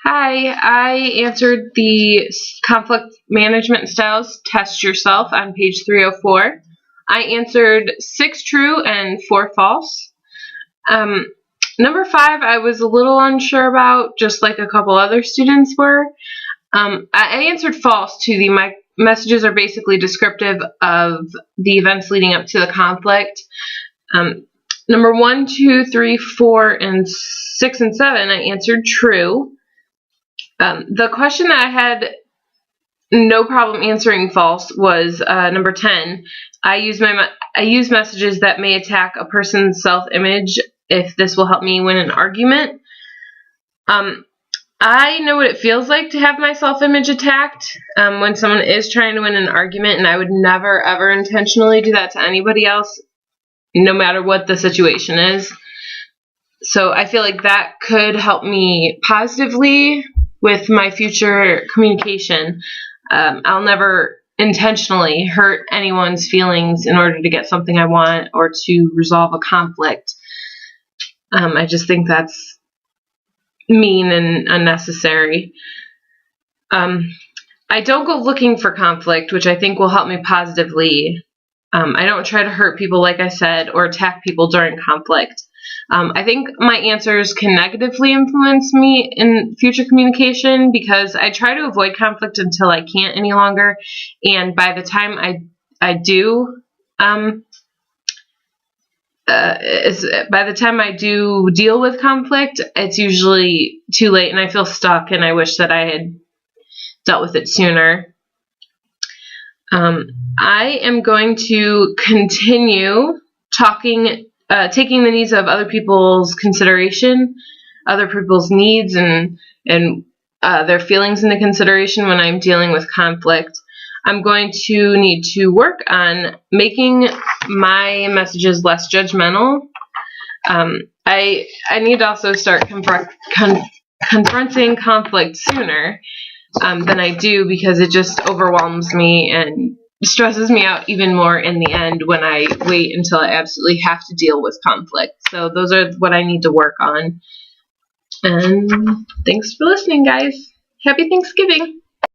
Hi, I answered the conflict management styles test yourself on page 304. I answered 6 true and 4 false. Number 5 I was a little unsure about, just like a couple other students were. I answered false to my messages are basically descriptive of the events leading up to the conflict. Number 1, 2, 3, 4, and 6 and 7 I answered true. The question that I had no problem answering false was number 10. I use messages that may attack a person's self-image if this will help me win an argument. I know what it feels like to have my self-image attacked when someone is trying to win an argument, and I would never ever intentionally do that to anybody else, no matter what the situation is. So I feel like that could help me positively with my future communication. I'll never intentionally hurt anyone's feelings in order to get something I want or to resolve a conflict. I just think that's mean and unnecessary. I don't go looking for conflict, which I think will help me positively. I don't try to hurt people, like I said, or attack people during conflict. I think my answers can negatively influence me in future communication because I try to avoid conflict until I can't any longer, and by the time I do deal with conflict, it's usually too late and I feel stuck and I wish that I had dealt with it sooner. I am going to continue taking the needs of other people's consideration, other people's needs and their feelings into consideration when I'm dealing with conflict. I'm going to need to work on making my messages less judgmental. I need to also start confronting conflict sooner than I do, because it just overwhelms me and stresses me out even more in the end when I wait until I absolutely have to deal with conflict. So those are what I need to work on. And thanks for listening, guys. Happy Thanksgiving.